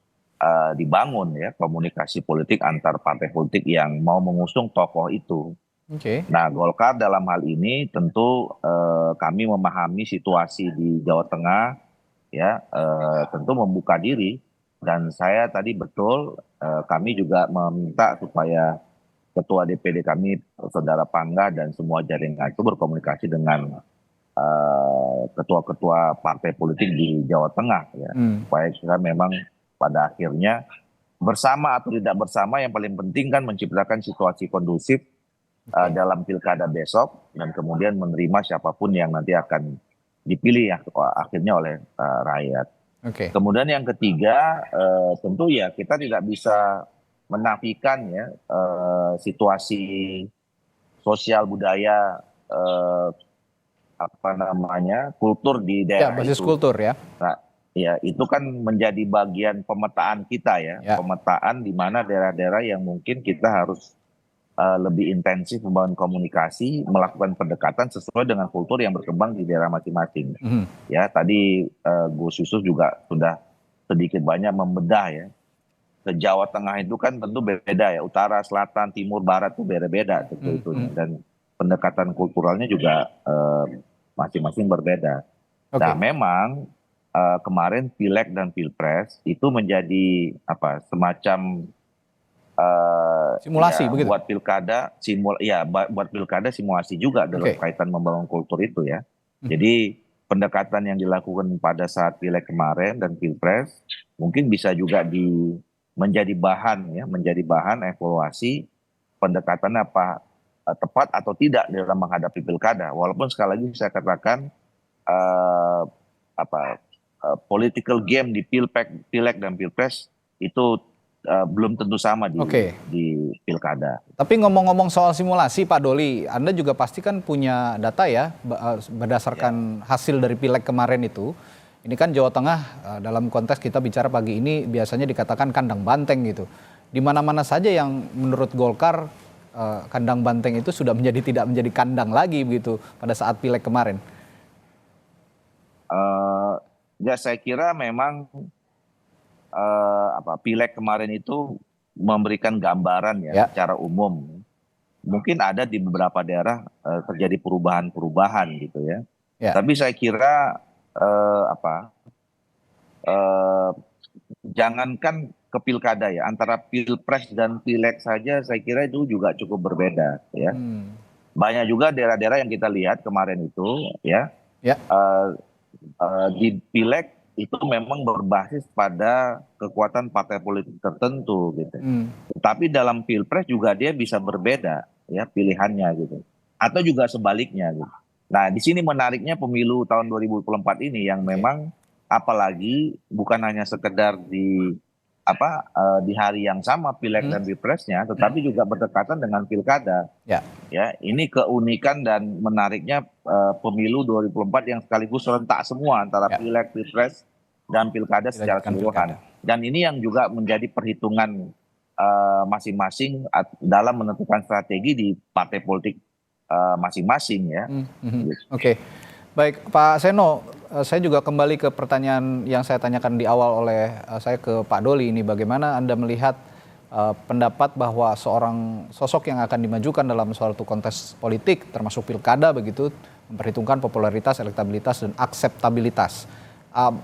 dibangun ya, komunikasi politik antar partai politik yang mau mengusung tokoh itu. Nah Golkar dalam hal ini tentu kami memahami situasi di Jawa Tengah ya, tentu membuka diri. Dan saya tadi betul kami juga meminta supaya Ketua DPD kami, Saudara Pangga dan semua jaringan itu berkomunikasi dengan ketua-ketua partai politik di Jawa Tengah ya, supaya kita memang pada akhirnya bersama atau tidak bersama yang paling penting kan menciptakan situasi kondusif dalam pilkada besok dan kemudian menerima siapapun yang nanti akan dipilih ya akhirnya oleh rakyat. Kemudian yang ketiga tentu ya kita tidak bisa menafikan ya situasi sosial budaya kultur di daerah basis itu. Kultur ya. Nah, ya itu kan menjadi bagian pemetaan kita ya. Pemetaan di mana daerah-daerah yang mungkin kita harus lebih intensif membangun komunikasi, melakukan pendekatan sesuai dengan kultur yang berkembang di daerah masing-masing. Ya tadi Gus Yusuf juga sudah sedikit banyak membedah ya. Ke Jawa Tengah itu kan tentu beda ya, utara, selatan, timur, barat itu beda-beda tentu itu, dan pendekatan kulturalnya juga masing-masing berbeda. Nah memang kemarin pileg dan pilpres itu menjadi semacam simulasi begitu. Buat pilkada buat pilkada simulasi juga dalam kaitan membangun kultur itu ya. Jadi pendekatan yang dilakukan pada saat pileg kemarin dan pilpres mungkin bisa juga menjadi bahan evaluasi pendekatan tepat atau tidak dalam menghadapi pilkada. Walaupun sekali lagi saya katakan political game di pileg dan pilpres itu belum tentu sama di pilkada. Tapi ngomong-ngomong soal simulasi Pak Doli, Anda juga pasti kan punya data ya berdasarkan hasil dari pileg kemarin itu. Ini kan Jawa Tengah dalam konteks kita bicara pagi ini biasanya dikatakan kandang banteng gitu. Di mana-mana saja yang menurut Golkar kandang banteng itu sudah tidak menjadi kandang lagi begitu pada saat pileg kemarin. Ya saya kira memang pileg kemarin itu memberikan gambaran ya secara umum. Mungkin ada di beberapa daerah terjadi perubahan-perubahan gitu ya. Tapi saya kira jangankan ke pilkada ya, antara pilpres dan pileg saja saya kira itu juga cukup berbeda ya. Banyak juga daerah-daerah yang kita lihat kemarin itu ya. Di pileg itu memang berbasis pada kekuatan partai politik tertentu gitu. Tapi dalam pilpres juga dia bisa berbeda ya pilihannya gitu. Atau juga sebaliknya gitu. Nah, di sini menariknya pemilu tahun 2024 ini yang memang apalagi bukan hanya sekedar di hari yang sama pileg dan pilpresnya, tetapi juga berdekatan dengan pilkada. Ya, ini keunikan dan menariknya pemilu 2024 yang sekaligus serentak semua antara pileg, pilpres dan pilkada secara keseluruhan. Dan ini yang juga menjadi perhitungan masing-masing dalam menentukan strategi di partai politik masing-masing ya. Oke. Baik, Pak Seno, saya juga kembali ke pertanyaan yang saya tanyakan di awal oleh saya ke Pak Doli ini. Bagaimana Anda melihat pendapat bahwa seorang sosok yang akan dimajukan dalam suatu kontes politik, termasuk pilkada begitu, memperhitungkan popularitas, elektabilitas, dan akseptabilitas.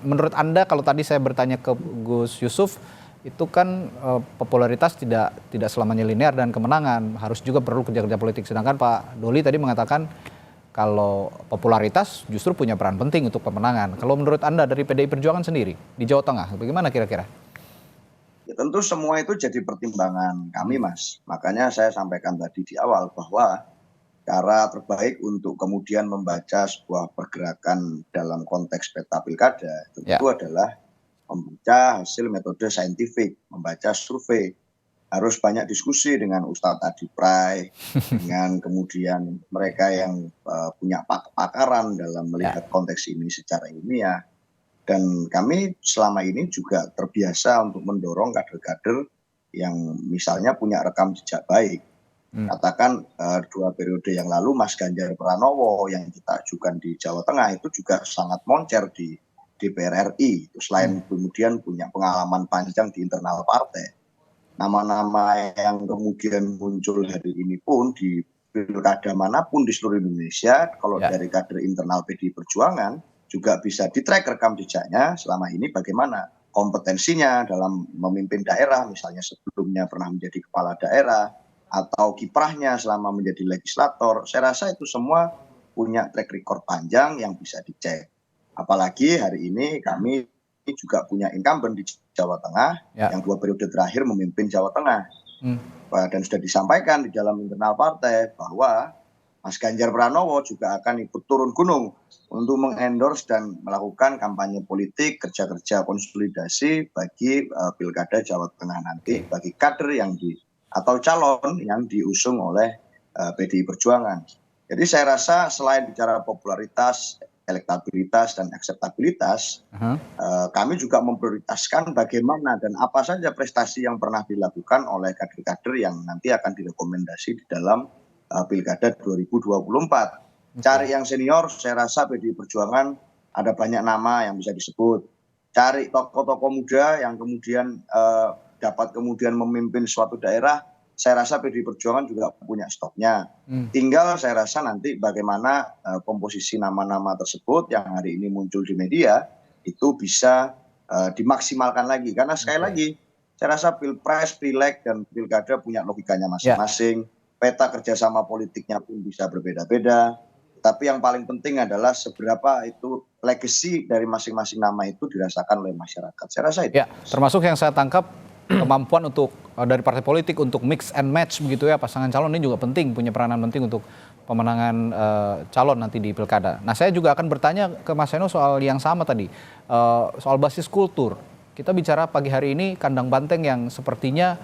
Menurut Anda, kalau tadi saya bertanya ke Gus Yusuf, itu kan popularitas tidak selamanya linear dan kemenangan, harus juga perlu kerja-kerja politik. Sedangkan Pak Doli tadi mengatakan kalau popularitas justru punya peran penting untuk pemenangan. Kalau menurut Anda dari PDI Perjuangan sendiri di Jawa Tengah, bagaimana kira-kira? Ya, tentu semua itu jadi pertimbangan kami, Mas. Makanya saya sampaikan tadi di awal bahwa cara terbaik untuk kemudian membaca sebuah pergerakan dalam konteks peta pilkada tentu adalah membaca hasil metode saintifik, membaca survei. Harus banyak diskusi dengan Ustadz Adi Pray, dengan kemudian mereka yang punya pakaran dalam melihat konteks ini secara ilmiah. Dan kami selama ini juga terbiasa untuk mendorong kader-kader yang misalnya punya rekam jejak baik. Katakan 2 periode yang lalu Mas Ganjar Pranowo yang kita ajukan di Jawa Tengah itu juga sangat moncer di DPR RI. Selain kemudian punya pengalaman panjang di internal partai. Nama-nama yang kemudian muncul hari ini pun di pilkada manapun di seluruh Indonesia, kalau dari kader internal PDI Perjuangan juga bisa di-track rekam jejaknya selama ini bagaimana kompetensinya dalam memimpin daerah, misalnya sebelumnya pernah menjadi kepala daerah, atau kiprahnya selama menjadi legislator. Saya rasa itu semua punya track record panjang yang bisa dicek. Apalagi hari ini kami juga punya incumbent di Jawa Tengah yang 2 periode terakhir memimpin Jawa Tengah. Dan sudah disampaikan di dalam internal partai bahwa Mas Ganjar Pranowo juga akan ikut turun gunung untuk mengendorse dan melakukan kampanye politik, kerja-kerja konsolidasi bagi pilkada Jawa Tengah nanti, bagi kader yang atau calon yang diusung oleh PDI Perjuangan. Jadi saya rasa selain bicara popularitas, elektabilitas dan akseptabilitas, kami juga memprioritaskan bagaimana dan apa saja prestasi yang pernah dilakukan oleh kader-kader yang nanti akan direkomendasi di dalam Pilkada 2024. Cari yang senior, saya rasa PDI Perjuangan ada banyak nama yang bisa disebut. Cari tokoh-tokoh muda yang kemudian dapat kemudian memimpin suatu daerah, saya rasa PDI Perjuangan juga punya stoknya. Tinggal saya rasa nanti bagaimana komposisi nama-nama tersebut yang hari ini muncul di media itu bisa dimaksimalkan lagi. Karena sekali lagi, saya rasa pilpres, pileg, dan pilkada punya logikanya masing-masing. Peta kerjasama politiknya pun bisa berbeda-beda. Tapi yang paling penting adalah seberapa itu legacy dari masing-masing nama itu dirasakan oleh masyarakat. Saya rasa itu. Ya, termasuk yang saya tangkap kemampuan untuk dari partai politik untuk mix and match begitu ya, pasangan calon ini juga penting, punya peranan penting untuk pemenangan calon nanti di pilkada. Nah, saya juga akan bertanya ke Mas Seno soal yang sama tadi, soal basis kultur. Kita bicara pagi hari ini kandang banteng yang sepertinya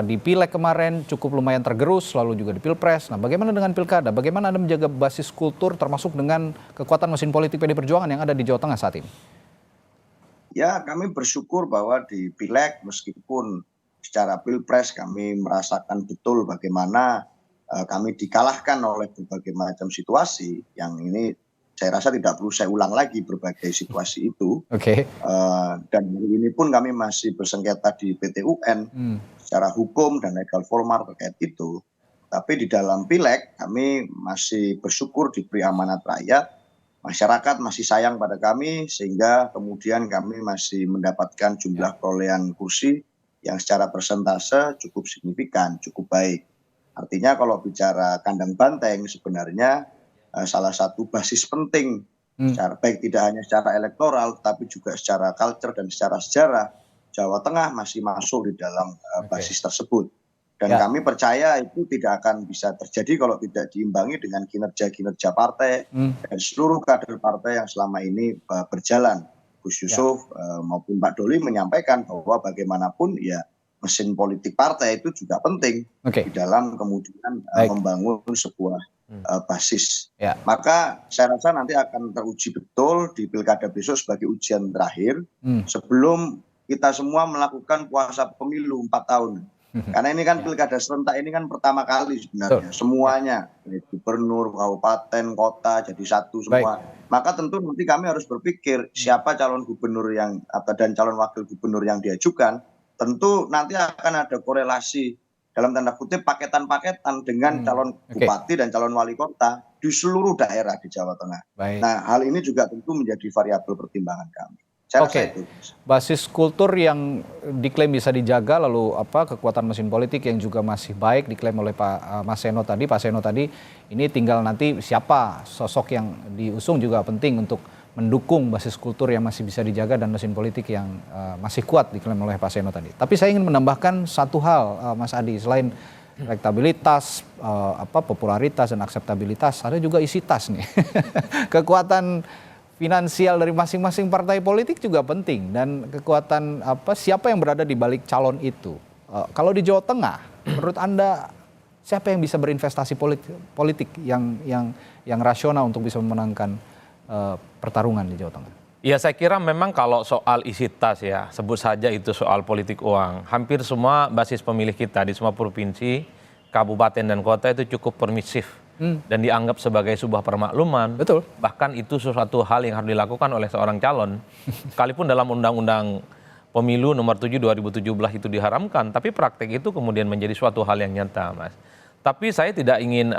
di Pileg kemarin cukup lumayan tergerus, lalu juga di Pilpres. Nah, bagaimana dengan pilkada? Bagaimana Anda menjaga basis kultur termasuk dengan kekuatan mesin politik PD Perjuangan yang ada di Jawa Tengah saat ini? Ya, kami bersyukur bahwa di Pileg meskipun secara Pilpres kami merasakan betul bagaimana kami dikalahkan oleh berbagai macam situasi yang ini saya rasa tidak perlu saya ulang lagi berbagai situasi itu. Dan hari ini pun kami masih bersengketa di PT UN secara hukum dan legal formal terkait itu. Tapi di dalam Pileg kami masih bersyukur diberi amanat rakyat, masyarakat masih sayang pada kami sehingga kemudian kami masih mendapatkan jumlah perolehan kursi yang secara persentase cukup signifikan, cukup baik. Artinya kalau bicara kandang banteng sebenarnya salah satu basis penting secara baik tidak hanya secara elektoral tapi juga secara culture dan secara sejarah Jawa Tengah masih masuk di dalam basis tersebut. Dan kami percaya itu tidak akan bisa terjadi kalau tidak diimbangi dengan kinerja-kinerja partai dan seluruh kader partai yang selama ini berjalan. Gus Yusuf maupun Pak Doli menyampaikan bahwa bagaimanapun ya mesin politik partai itu juga penting di dalam kemudian membangun sebuah basis. Maka saya rasa nanti akan teruji betul di pilkada besok sebagai ujian terakhir sebelum kita semua melakukan puasa pemilu 4 tahun. Karena ini kan pilkada serentak ini kan pertama kali sebenarnya semuanya, gubernur, kabupaten, kota jadi satu semua. Maka tentu nanti kami harus berpikir siapa calon gubernur yang dan calon wakil gubernur yang diajukan. Tentu nanti akan ada korelasi dalam tanda kutip paketan-paketan dengan calon bupati dan calon wali kota di seluruh daerah di Jawa Tengah. Nah, hal ini juga tentu menjadi variabel pertimbangan kami. Saya rasa itu. Basis kultur yang diklaim bisa dijaga, lalu kekuatan mesin politik yang juga masih baik diklaim oleh Pak Seno tadi, ini tinggal nanti siapa sosok yang diusung juga penting untuk mendukung basis kultur yang masih bisa dijaga dan mesin politik yang masih kuat diklaim oleh Pak Seno tadi. Tapi saya ingin menambahkan satu hal, Mas Adi, selain elektabilitas, popularitas dan akseptabilitas, ada juga isi tas nih. Kekuatan finansial dari masing-masing partai politik juga penting dan kekuatan siapa yang berada di balik calon itu. Kalau di Jawa Tengah, menurut Anda siapa yang bisa berinvestasi politik yang rasional untuk bisa memenangkan pertarungan di Jawa Tengah? Ya, saya kira memang kalau soal isi tas ya, sebut saja itu soal politik uang. Hampir semua basis pemilih kita di semua provinsi, kabupaten dan kota itu cukup permisif dan dianggap sebagai sebuah permakluman. Betul. Bahkan itu sesuatu hal yang harus dilakukan oleh seorang calon. Sekalipun dalam Undang-Undang Pemilu nomor 7 2017 itu diharamkan, tapi praktek itu kemudian menjadi suatu hal yang nyata, Mas. Tapi saya tidak ingin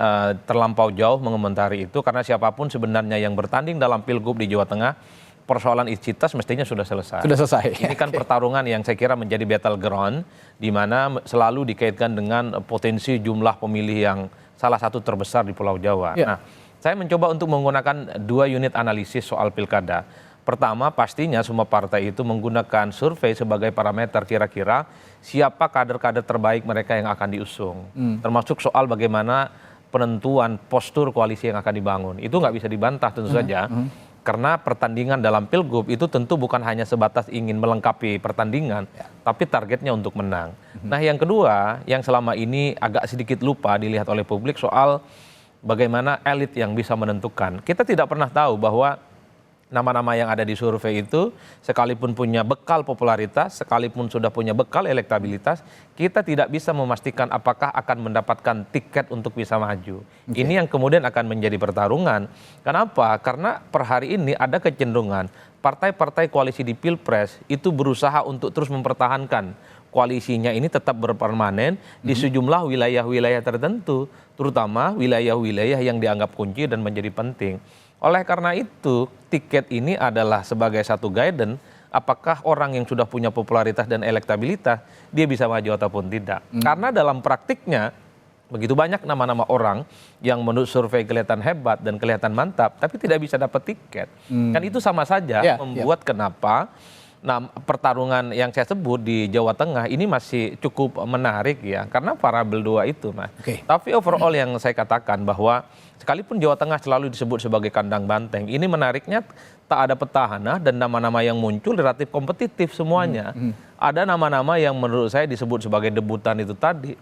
terlampau jauh mengomentari itu karena siapapun sebenarnya yang bertanding dalam Pilgub di Jawa Tengah, persoalan identitas mestinya sudah selesai. Sudah selesai. Ini kan pertarungan yang saya kira menjadi battleground di mana selalu dikaitkan dengan potensi jumlah pemilih yang salah satu terbesar di Pulau Jawa. Nah, saya mencoba untuk menggunakan 2 unit analisis soal pilkada. Pertama, pastinya semua partai itu menggunakan survei sebagai parameter kira-kira siapa kader-kader terbaik mereka yang akan diusung. Termasuk soal bagaimana penentuan postur koalisi yang akan dibangun. Itu nggak bisa dibantah tentu saja. Karena pertandingan dalam Pilgub itu tentu bukan hanya sebatas ingin melengkapi pertandingan, tapi targetnya untuk menang. Nah, yang kedua, yang selama ini agak sedikit lupa dilihat oleh publik soal bagaimana elit yang bisa menentukan. Kita tidak pernah tahu bahwa nama-nama yang ada di survei itu sekalipun punya bekal popularitas, sekalipun sudah punya bekal elektabilitas, kita tidak bisa memastikan apakah akan mendapatkan tiket untuk bisa maju. Ini yang kemudian akan menjadi pertarungan. Kenapa? Karena per hari ini ada kecenderungan partai-partai koalisi di Pilpres itu berusaha untuk terus mempertahankan koalisinya ini tetap berpermanen di sejumlah wilayah-wilayah tertentu, terutama wilayah-wilayah yang dianggap kunci dan menjadi penting. Oleh karena itu, tiket ini adalah sebagai satu guidance apakah orang yang sudah punya popularitas dan elektabilitas dia bisa maju ataupun tidak. Karena dalam praktiknya begitu banyak nama-nama orang yang menurut survei kelihatan hebat dan kelihatan mantap tapi tidak bisa dapat tiket. Kan itu sama saja membuat kenapa Nah, pertarungan yang saya sebut di Jawa Tengah ini masih cukup menarik ya, karena variabel 2 itu, Mas. Tapi overall yang saya katakan bahwa sekalipun Jawa Tengah selalu disebut sebagai kandang banteng, ini menariknya tak ada petahana dan nama-nama yang muncul relatif kompetitif semuanya. Ada nama-nama yang menurut saya disebut sebagai debutan itu tadi.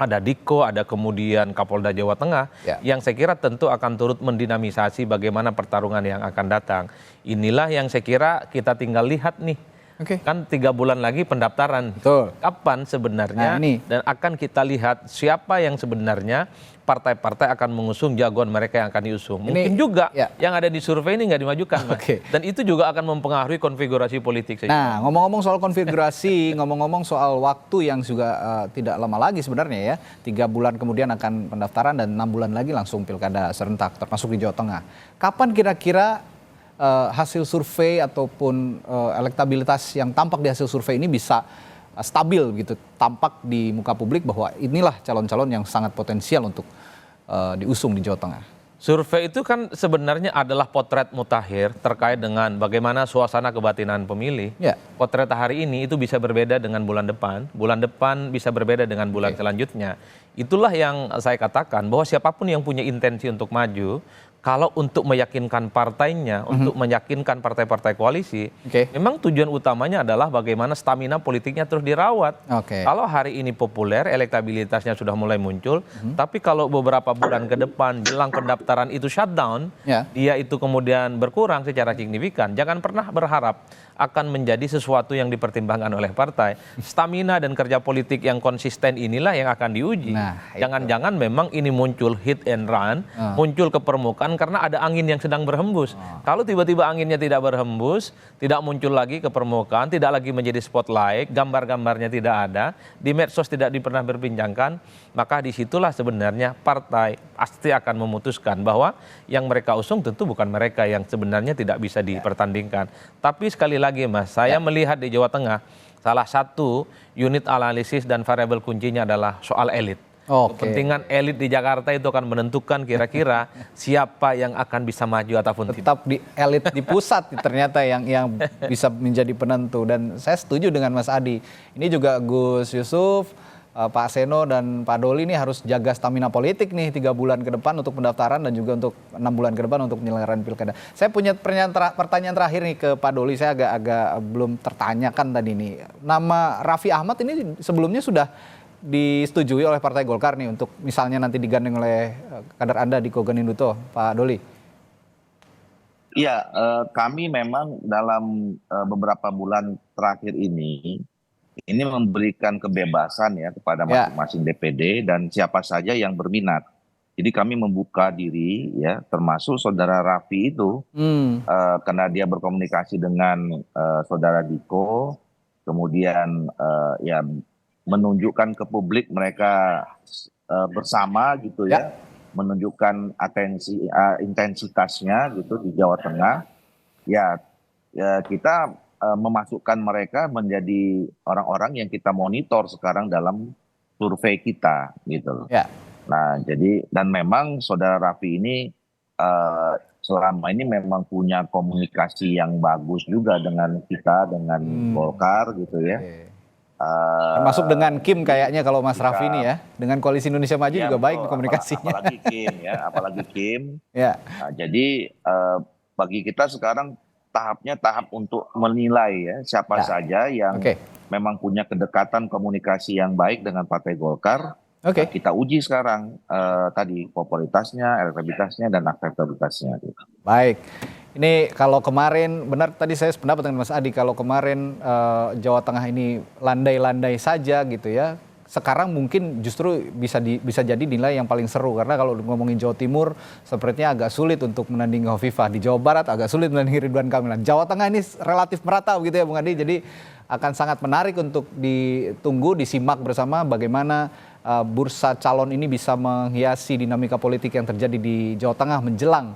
Ada Diko, ada kemudian Kapolda Jawa Tengah, yang saya kira tentu akan turut mendinamisasi bagaimana pertarungan yang akan datang. Inilah yang saya kira kita tinggal lihat nih. Kan 3 bulan lagi pendaftaran. Kapan sebenarnya? Dan akan kita lihat siapa yang sebenarnya partai-partai akan mengusung jagoan mereka yang akan diusung. Mungkin juga yang ada di survei ini nggak dimajukan. Dan itu juga akan mempengaruhi konfigurasi politik. Nah, ngomong-ngomong soal konfigurasi, ngomong-ngomong soal waktu yang juga tidak lama lagi sebenarnya ya. 3 bulan kemudian akan pendaftaran dan 6 bulan lagi langsung pilkada serentak, termasuk di Jawa Tengah. Kapan kira-kira hasil survei ataupun elektabilitas yang tampak di hasil survei ini bisa stabil gitu, tampak di muka publik bahwa inilah calon-calon yang sangat potensial untuk diusung di Jawa Tengah? Survei itu kan sebenarnya adalah potret mutakhir terkait dengan bagaimana suasana kebatinan pemilih. Potret hari ini itu bisa berbeda dengan bulan depan bisa berbeda dengan bulan selanjutnya. Itulah yang saya katakan bahwa siapapun yang punya intensi untuk maju, kalau untuk meyakinkan partainya, untuk meyakinkan partai-partai koalisi, memang tujuan utamanya adalah bagaimana stamina politiknya terus dirawat. Kalau hari ini populer, elektabilitasnya sudah mulai muncul, tapi kalau beberapa bulan ke depan jelang pendaftaran itu shutdown, dia itu kemudian berkurang secara signifikan, jangan pernah berharap akan menjadi sesuatu yang dipertimbangkan oleh partai. Stamina dan kerja politik yang konsisten inilah yang akan diuji. Jangan-jangan memang ini muncul hit and run, muncul ke permukaan karena ada angin yang sedang berhembus. Kalau tiba-tiba anginnya tidak berhembus, tidak muncul lagi ke permukaan, tidak lagi menjadi spotlight, gambar-gambarnya tidak ada, di medsos tidak pernah berbincangkan, maka disitulah sebenarnya partai pasti akan memutuskan bahwa yang mereka usung tentu bukan mereka yang sebenarnya tidak bisa dipertandingkan. Tapi sekali lagi Mas, saya melihat di Jawa Tengah, salah satu unit analisis dan variabel kuncinya adalah soal elit. Kepentingan elit di Jakarta itu akan menentukan kira-kira siapa yang akan bisa maju ataupun tetap di elit di pusat ternyata yang bisa menjadi penentu. Dan saya setuju dengan Mas Adi. Ini juga Gus Yusuf, Pak Seno dan Pak Doli ini harus jaga stamina politik nih 3 bulan ke depan untuk pendaftaran dan juga untuk 6 bulan ke depan untuk penyelenggaraan pilkada. Saya punya pertanyaan terakhir nih ke Pak Doli, saya agak belum tertanyakan tadi nih. Nama Raffi Ahmad ini sebelumnya sudah disetujui oleh Partai Golkar nih untuk misalnya nanti digandeng oleh kader Anda Diko Ganinduto, Pak Doli? Iya, kami memang dalam beberapa bulan terakhir ini memberikan kebebasan ya kepada masing-masing DPD dan siapa saja yang berminat. Jadi kami membuka diri ya, termasuk saudara Raffi itu, karena dia berkomunikasi dengan saudara Diko, kemudian ya menunjukkan ke publik mereka bersama gitu ya, menunjukkan intensitasnya gitu di Jawa Tengah. Ya kita memasukkan mereka menjadi orang-orang yang kita monitor sekarang dalam survei kita gitu. Nah jadi dan memang saudara Raffi ini selama ini memang punya komunikasi yang bagus juga dengan kita, dengan Golkar gitu ya. Termasuk dengan Kim kayaknya kalau Mas Raffi ini ya, dengan Koalisi Indonesia Maju juga baik komunikasinya. Apalagi Kim ya, apalagi Kim. Nah, jadi bagi kita sekarang tahapnya tahap untuk menilai ya siapa saja yang memang punya kedekatan komunikasi yang baik dengan Partai Golkar. Kita uji sekarang tadi popularitasnya, elektabilitasnya dan akseptabilitasnya. Baik. Ini kalau kemarin, benar tadi saya sependapat dengan Mas Adi, kalau kemarin Jawa Tengah ini landai-landai saja gitu ya, sekarang mungkin justru bisa jadi nilai yang paling seru. Karena kalau ngomongin Jawa Timur, sepertinya agak sulit untuk menandingi Hovifah. Di Jawa Barat agak sulit menandingi Ridwan Kamil. Jawa Tengah ini relatif merata gitu ya Bung Adi, jadi akan sangat menarik untuk ditunggu, disimak bersama bagaimana bursa calon ini bisa menghiasi dinamika politik yang terjadi di Jawa Tengah menjelang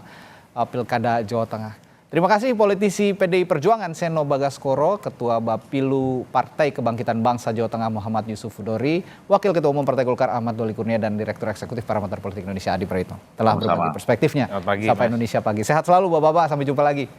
Pilkada Jawa Tengah. Terima kasih politisi PDI Perjuangan Seno Bagaskoro, Ketua Bapilu Partai Kebangkitan Bangsa Jawa Tengah Muhammad Yusuf Hudori, Wakil Ketua Umum Partai Golkar Ahmad Doli Kurnia, dan Direktur Eksekutif Parameter Politik Indonesia Adi Praitno telah berbagi perspektifnya. Sampai Indonesia Pagi. Sehat selalu Bapak-bapak, sampai jumpa lagi.